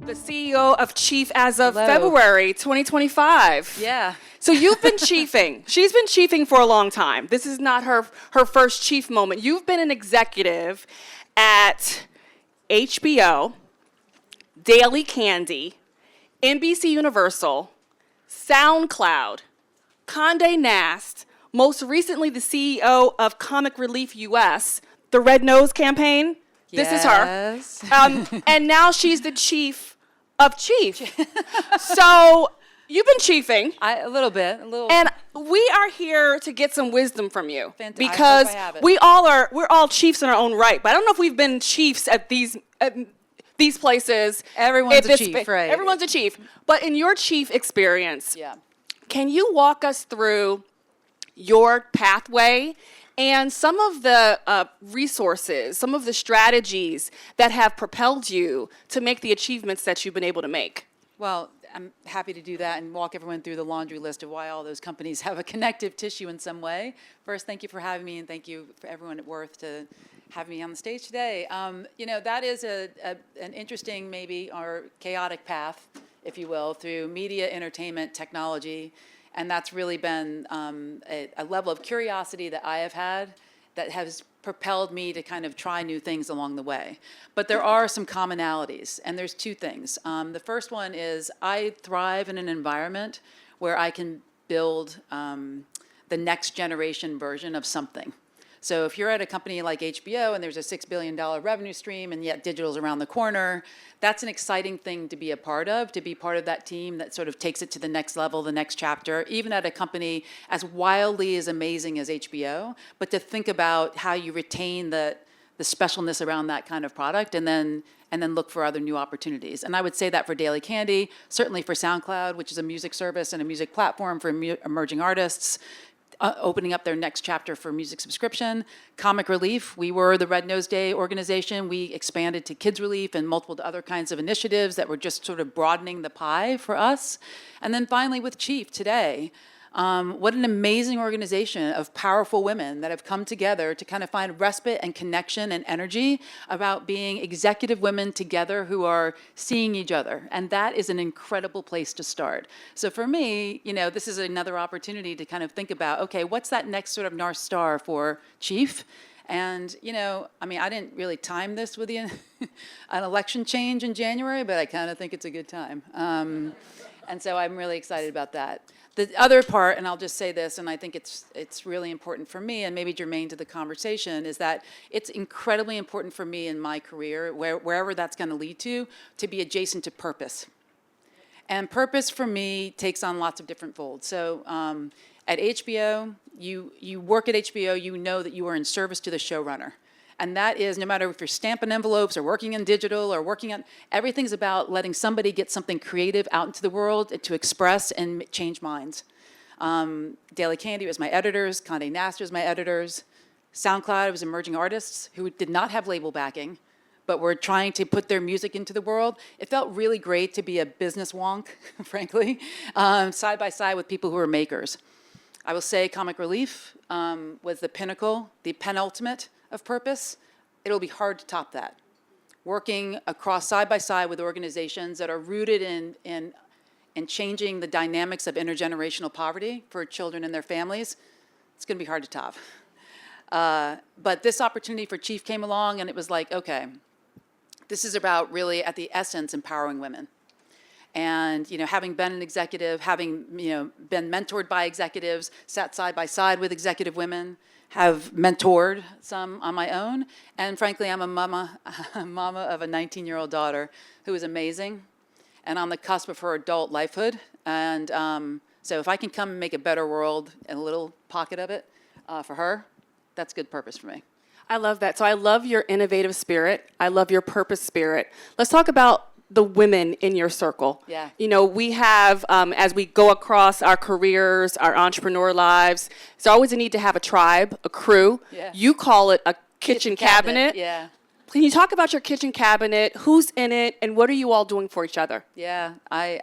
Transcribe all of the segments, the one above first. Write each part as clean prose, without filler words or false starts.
the CEO of Chief as of Hello. February 2025. Yeah. So you've been chiefing. She's been chiefing for a long time. This is not her first chief moment. You've been an executive at HBO, Daily Candy, NBC Universal, SoundCloud, Condé Nast, most recently the CEO of Comic Relief US, the Red Nose campaign. This is her. And now she's the chief of Chief. So you've been chiefing. A little bit. And we are here to get some wisdom from you. Fantastic. Because I hope I have it. we're all chiefs in our own right. But I don't know if we've been chiefs at these places. Everyone's a chief, right? Everyone's a chief. But in your chief experience, Yeah. can you walk us through your pathway and some of the resources, some of the strategies that have propelled you to make the achievements that you've been able to make? Well, I'm happy to do that and walk everyone through the laundry list of why all those companies have a connective tissue in some way. First, thank you for having me, and thank you for everyone at Worth to have me on the stage today. That is an interesting, maybe, or chaotic path, if you will, through media, entertainment, technology. And that's really been a level of curiosity that I have had that has propelled me to kind of try new things along the way. But there are some commonalities, and there's two things. The first one is I thrive in an environment where I can build the next generation version of something. So if you're at a company like HBO and there's a $6 billion revenue stream and yet digital's around the corner, that's an exciting thing to be a part of, to be part of that team that sort of takes it to the next level, the next chapter, even at a company as wildly as amazing as HBO, but to think about how you retain the specialness around that kind of product and then look for other new opportunities. And I would say that for Daily Candy, certainly for SoundCloud, which is a music service and a music platform for emerging artists, opening up their next chapter for music subscription. Comic Relief, we were the Red Nose Day organization. We expanded to Kids Relief and multiple other kinds of initiatives that were just sort of broadening the pie for us. And then finally with Chief today, what an amazing organization of powerful women that have come together to kind of find respite and connection and energy about being executive women together who are seeing each other. And that is an incredible place to start. So for me, this is another opportunity to kind of think about, okay, what's that next sort of North Star for Chief? And, I didn't really time this with an election change in January, but I kind of think it's a good time. And so I'm really excited about that. The other part, and I'll just say this, and I think it's really important for me and maybe germane to the conversation, is that it's incredibly important for me in my career, wherever that's going to lead to be adjacent to purpose. And purpose for me takes on lots of different folds. So at HBO, you work at HBO, you know that you are in service to the showrunner. And that is, no matter if you're stamping envelopes or working in digital or working on, everything's about letting somebody get something creative out into the world to express and change minds. Daily Candy was my editors, Condé Nast was my editors. SoundCloud was emerging artists who did not have label backing, but were trying to put their music into the world. It felt really great to be a business wonk, frankly, side by side with people who were makers. I will say Comic Relief was the pinnacle, the penultimate of purpose. It'll be hard to top that. Working across side by side with organizations that are rooted in changing the dynamics of intergenerational poverty for children and their families, it's going to be hard to top. But this opportunity for Chief came along, and it was like, okay, this is about really, at the essence, empowering women. And having been an executive, having been mentored by executives, sat side by side with executive women, have mentored some on my own, and frankly, I'm a mama of a 19-year-old daughter who is amazing, and on the cusp of her adult lifehood. And so, if I can come and make a better world and a little pocket of it for her, that's good purpose for me. I love that. So I love your innovative spirit. I love your purpose spirit. Let's talk about the women in your circle. Yeah. We have, as we go across our careers, our entrepreneur lives, there's always a need to have a tribe, a crew. Yeah. You call it a kitchen cabinet. Yeah. Can you talk about your kitchen cabinet? Who's in it, and what are you all doing for each other? Yeah, I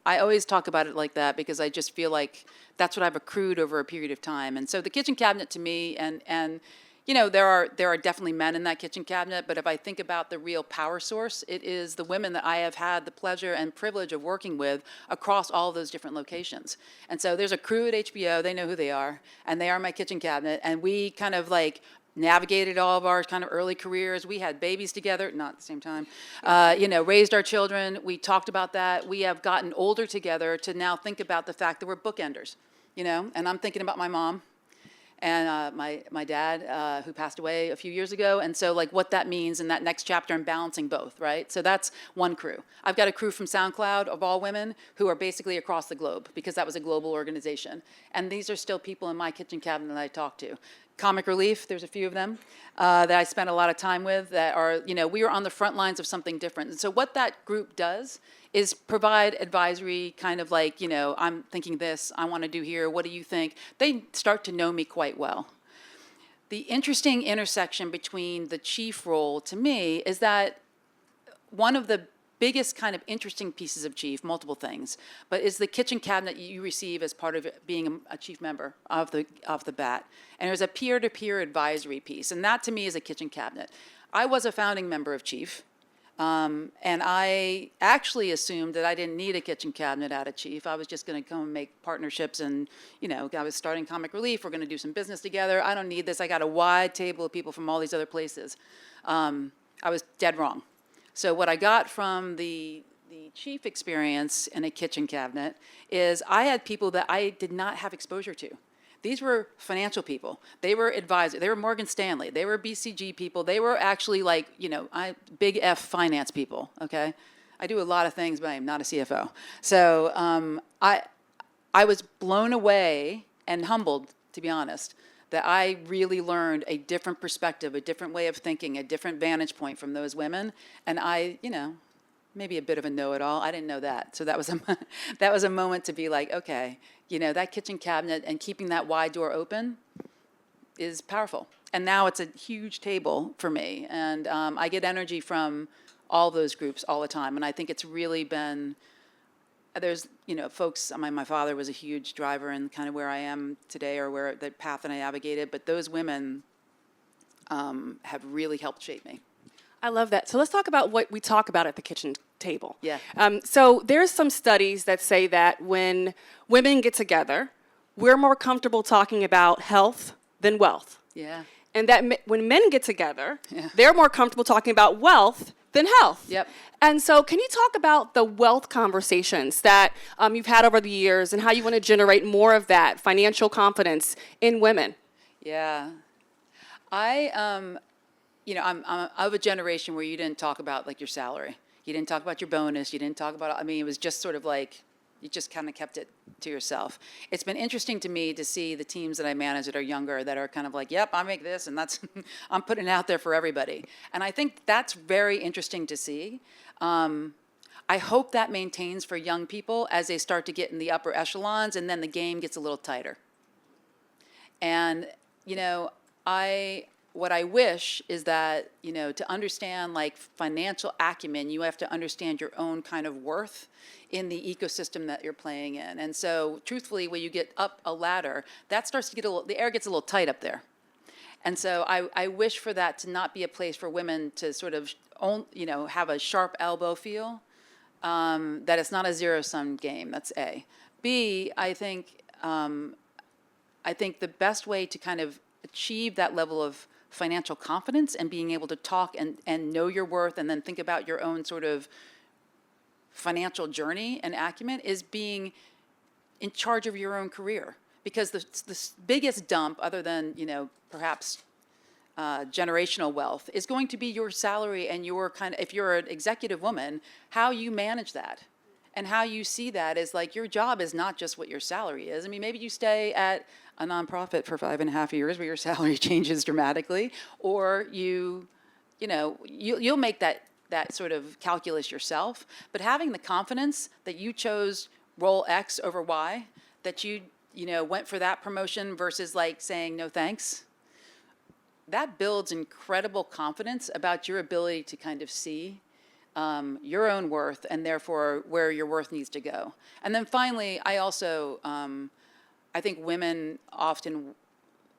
always talk about it like that because I just feel like that's what I've accrued over a period of time. And so the kitchen cabinet to me, and there are definitely men in that kitchen cabinet, but if I think about the real power source, it is the women that I have had the pleasure and privilege of working with across all those different locations. And so there's a crew at HBO, they know who they are, and they are my kitchen cabinet, and we kind of like navigated all of our kind of early careers. We had babies together, not at the same time, raised our children. We talked about that. We have gotten older together to now think about the fact that we're bookenders, and I'm thinking about my mom and my dad, who passed away a few years ago. And so like what that means in that next chapter and balancing both, right? So that's one crew. I've got a crew from SoundCloud of all women who are basically across the globe because that was a global organization. And these are still people in my kitchen cabinet that I talk to. Comic Relief, there's a few of them that I spent a lot of time with that are, we are on the front lines of something different. And so what that group does is provide advisory kind of like, I'm thinking this, I want to do here, what do you think? They start to know me quite well. The interesting intersection between the chief role to me is that one of the biggest kind of interesting pieces of chief, multiple things, but is the kitchen cabinet you receive as part of being a chief member off the bat. And there's a peer-to-peer advisory piece, and that to me is a kitchen cabinet. I was a founding member of chief, and I actually assumed that I didn't need a kitchen cabinet out of chief. I was just going to come and make partnerships, and I was starting Comic Relief. We're going to do some business together. I don't need this. I got a wide table of people from all these other places. I was dead wrong. So what I got from the chief experience in a kitchen cabinet is I had people that I did not have exposure to. These were financial people. They were advisors. They were Morgan Stanley. They were BCG people. They were actually like, big F finance people, okay? I do a lot of things, but I am not a CFO. So I was blown away and humbled, to be honest, that I really learned a different perspective, a different way of thinking, a different vantage point from those women. And I, maybe a bit of a know-it-all. I didn't know that. So that was a moment to be like, okay, that kitchen cabinet and keeping that wide door open is powerful. And now it's a huge table for me. And I get energy from all those groups all the time. And I think it's really been, there's, folks, my father was a huge driver in kind of where I am today or where the path that I navigated, but those women have really helped shape me. I love that. So let's talk about what we talk about at the kitchen table. Yeah. So there's some studies that say that when women get together, we're more comfortable talking about health than wealth. Yeah. And that when men get together, they're more comfortable talking about wealth than health. Yep. And so can you talk about the wealth conversations that you've had over the years and how you want to generate more of that financial confidence in women? Yeah. I'm of a generation where you didn't talk about like your salary. You didn't talk about your bonus. You didn't talk about, it was just sort of like, you just kind of kept it to yourself. It's been interesting to me to see the teams that I manage that are younger that are kind of like, yep, I make this and that's, I'm putting it out there for everybody. And I think that's very interesting to see. I hope that maintains for young people as they start to get in the upper echelons and then the game gets a little tighter. And, what I wish is that, to understand like financial acumen, you have to understand your own kind of worth in the ecosystem that you're playing in. And so truthfully, when you get up a ladder, that starts to get the air gets a little tight up there. And so I wish for that to not be a place for women to sort of, have a sharp elbow feel, that it's not a zero-sum game. That's A. B, I think the best way to kind of achieve that level of financial confidence and being able to talk and know your worth and then think about your own sort of financial journey and acumen is being in charge of your own career. Because the biggest dump, other than, perhaps generational wealth, is going to be your salary and your kind of, if you're an executive woman, how you manage that. And how you see that is like your job is not just what your salary is. Maybe you stay at a nonprofit for 5.5 years where your salary changes dramatically, or you'll make that sort of calculus yourself. But having the confidence that you chose role X over Y, that you went for that promotion versus like saying no thanks, that builds incredible confidence about your ability to kind of see your own worth and therefore where your worth needs to go. And then finally, I also, I think women often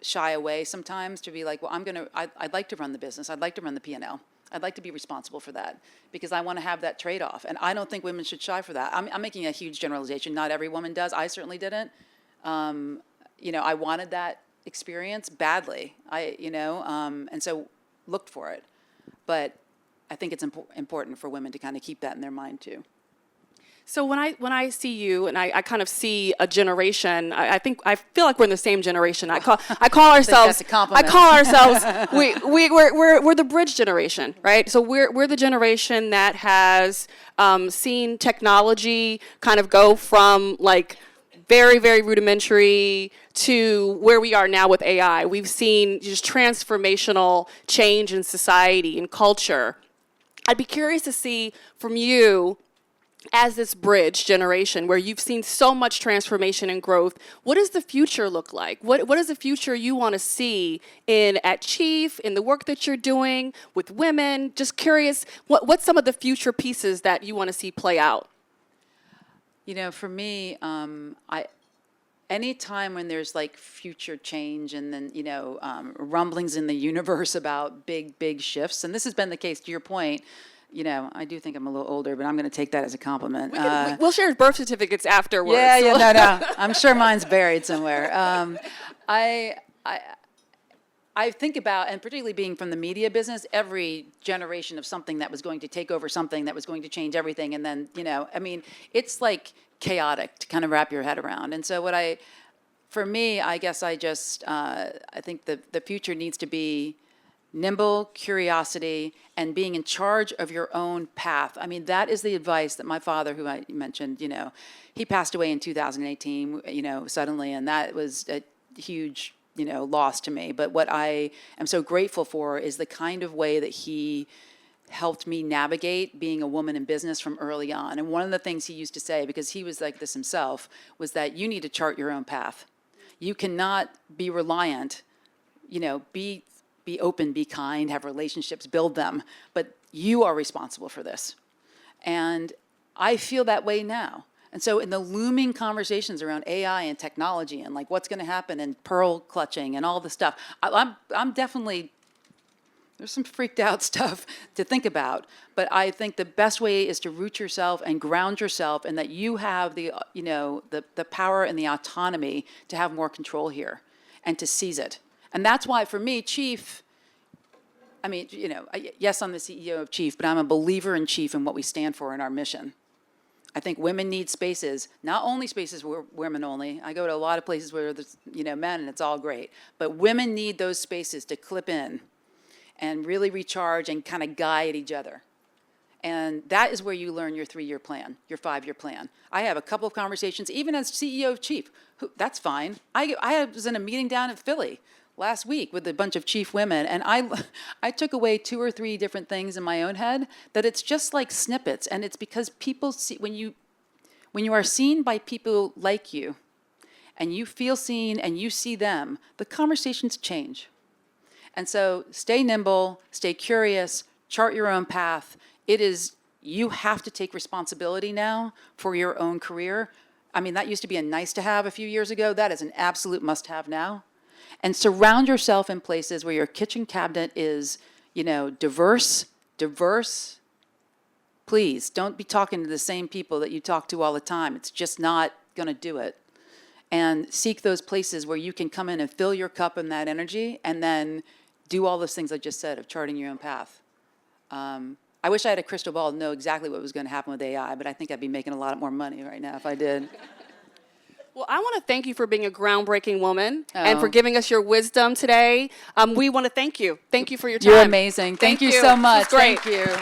shy away sometimes to be like, well, I'd like to run the business. I'd like to run the P&L. I'd like to be responsible for that because I want to have that trade-off. And I don't think women should shy for that. I'm making a huge generalization. Not every woman does. I certainly didn't. I wanted that experience badly. And so looked for it. But I think it's important for women to kind of keep that in their mind too. So when I see you and I kind of see a generation, I feel like we're in the same generation. I call ourselves that's a compliment. I call ourselves we're the bridge generation, right? So we're the generation that has seen technology kind of go from like very, very rudimentary to where we are now with AI. We've seen just transformational change in society and culture. I'd be curious to see from you, as this bridge generation where you've seen so much transformation and growth, what does the future look like? What is the future you want to see at Chief, in the work that you're doing with women? Just curious, what's some of the future pieces that you want to see play out? For me, any time when there's like future change and then, rumblings in the universe about big shifts, and this has been the case to your point, I do think I'm a little older, but I'm going to take that as a compliment. We'll share birth certificates afterwards. No. I'm sure mine's buried somewhere. I think about, and particularly being from the media business, every generation of something that was going to take over something that was going to change everything. And then, it's like chaotic to kind of wrap your head around. And so for me, I guess I think the future needs to be nimble, curiosity, and being in charge of your own path. I mean, that is the advice that my father, who I mentioned, he passed away in 2018, suddenly, and that was a huge, loss to me. But what I am so grateful for is the kind of way that he helped me navigate being a woman in business from early on. And one of the things he used to say, because he was like this himself, was that you need to chart your own path. You cannot be reliant, be open, be kind, have relationships, build them, but you are responsible for this. And I feel that way now. And so in the looming conversations around AI and technology and like what's going to happen and pearl clutching and all the stuff, I'm definitely, there's some freaked out stuff to think about, but I think the best way is to root yourself and ground yourself and that you have the power and the autonomy to have more control here and to seize it. And that's why, for me, Chief, yes, I'm the CEO of Chief, but I'm a believer in Chief and what we stand for in our mission. I think women need spaces, not only spaces where women only. I go to a lot of places where there's, men, and it's all great. But women need those spaces to clip in and really recharge and kind of guide each other. And that is where you learn your 3-year plan, your 5-year plan. I have a couple of conversations, even as CEO of Chief. That's fine. I was in a meeting down in Philly last week with a bunch of Chief women, and I took away 2 or 3 different things in my own head that it's just like snippets, and it's because people see, when you are seen by people like you, and you feel seen and you see them, the conversations change. And so stay nimble, stay curious, chart your own path. You have to take responsibility now for your own career. That used to be a nice to have a few years ago. That is an absolute must have now. And surround yourself in places where your kitchen cabinet is, diverse. Please, don't be talking to the same people that you talk to all the time. It's just not going to do it. And seek those places where you can come in and fill your cup in that energy and then do all those things I just said of charting your own path. I wish I had a crystal ball to know exactly what was going to happen with AI, but I think I'd be making a lot more money right now if I did. Well, I want to thank you for being a groundbreaking woman and for giving us your wisdom today. We want to thank you. Thank you for your time. You're amazing. Thank you so much. Great. Thank you.